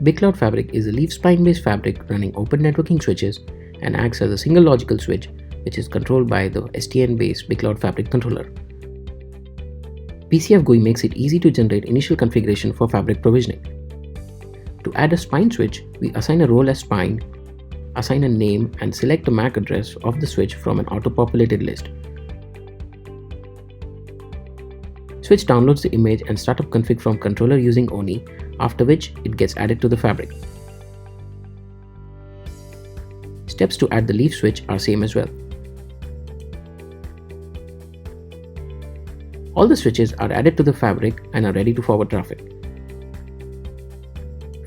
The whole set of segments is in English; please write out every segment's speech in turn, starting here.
BigCloud Fabric is a leaf spine-based fabric running open networking switches and acts as a single logical switch which is controlled by the SDN-based BigCloud Fabric controller. PCF GUI makes it easy to generate initial configuration for fabric provisioning. To add a spine switch, we assign a role as spine, assign a name and select the MAC address of the switch from an auto-populated list. Switch downloads the image and startup config from controller using ONI, after which it gets added to the fabric. Steps to add the leaf switch are same as well. All the switches are added to the fabric and are ready to forward traffic.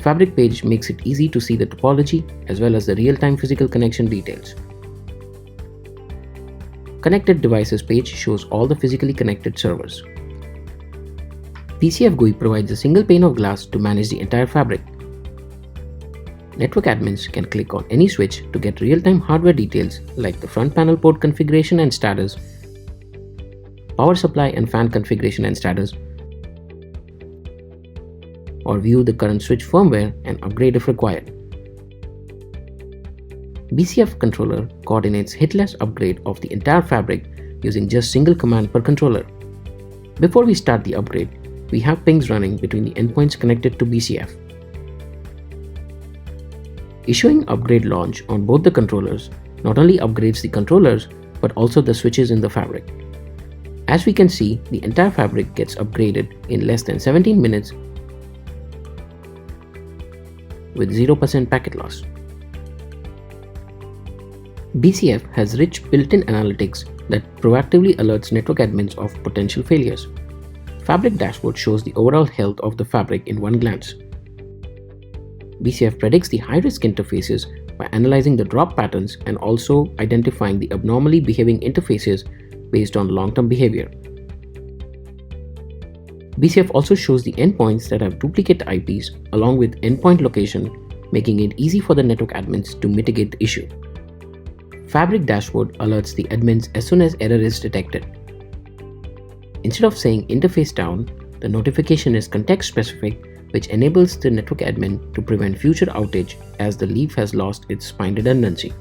Fabric page makes it easy to see the topology as well as the real-time physical connection details. Connected devices page shows all the physically connected servers. PCF GUI provides a single pane of glass to manage the entire fabric. Network admins can click on any switch to get real-time hardware details like the front panel port configuration and status, power supply and fan configuration and status, or view the current switch firmware and upgrade if required. BCF controller coordinates hitless upgrade of the entire fabric using just single command per controller. Before we start the upgrade, we have pings running between the endpoints connected to BCF. Issuing upgrade launch on both the controllers not only upgrades the controllers but also the switches in the fabric. As we can see, the entire fabric gets upgraded in less than 17 minutes with 0% packet loss. BCF has rich built-in analytics that proactively alerts network admins of potential failures. Fabric dashboard shows the overall health of the fabric in one glance. BCF predicts the high-risk interfaces by analyzing the drop patterns and also identifying the abnormally behaving interfaces based on long-term behavior. BCF also shows the endpoints that have duplicate IPs along with endpoint location, making it easy for the network admins to mitigate the issue. Fabric dashboard alerts the admins as soon as error is detected. Instead of saying interface down, the notification is context specific, which enables the network admin to prevent future outage as the leaf has lost its spine redundancy.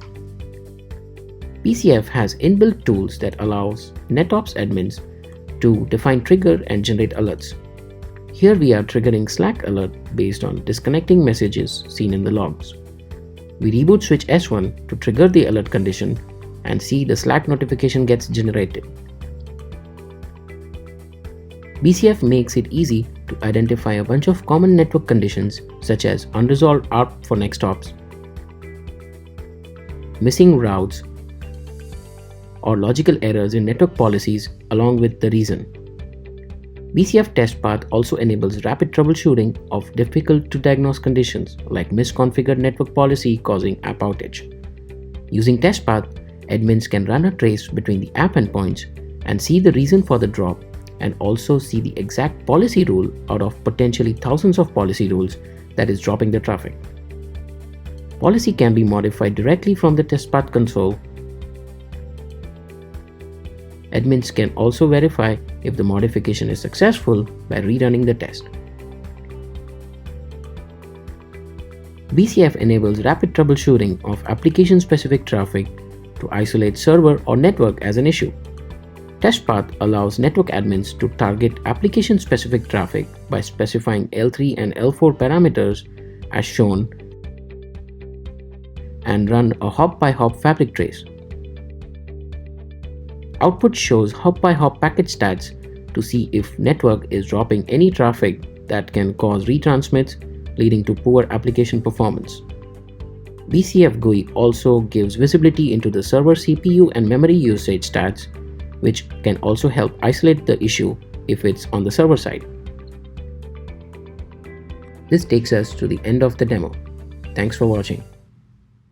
BCF has inbuilt tools that allows NetOps admins to define trigger and generate alerts. Here we are triggering Slack alert based on disconnecting messages seen in the logs. We reboot switch S1 to trigger the alert condition and see the Slack notification gets generated. BCF makes it easy to identify a bunch of common network conditions such as unresolved ARP for next hops, missing routes, or logical errors in network policies along with the reason. BCF test path also enables rapid troubleshooting of difficult to diagnose conditions like misconfigured network policy causing app outage. Using test path, admins can run a trace between the app endpoints and see the reason for the drop and also see the exact policy rule out of potentially thousands of policy rules that is dropping the traffic. Policy can be modified directly from the test path console. Admins can also verify if the modification is successful by rerunning the test. BCF enables rapid troubleshooting of application-specific traffic to isolate server or network as an issue. Test path allows network admins to target application-specific traffic by specifying L3 and L4 parameters as shown and run a hop-by-hop fabric trace. Output shows hop-by-hop packet stats to see if network is dropping any traffic that can cause retransmits, leading to poor application performance. BCF GUI also gives visibility into the server CPU and memory usage stats, which can also help isolate the issue if it's on the server side. This takes us to the end of the demo. Thanks for watching.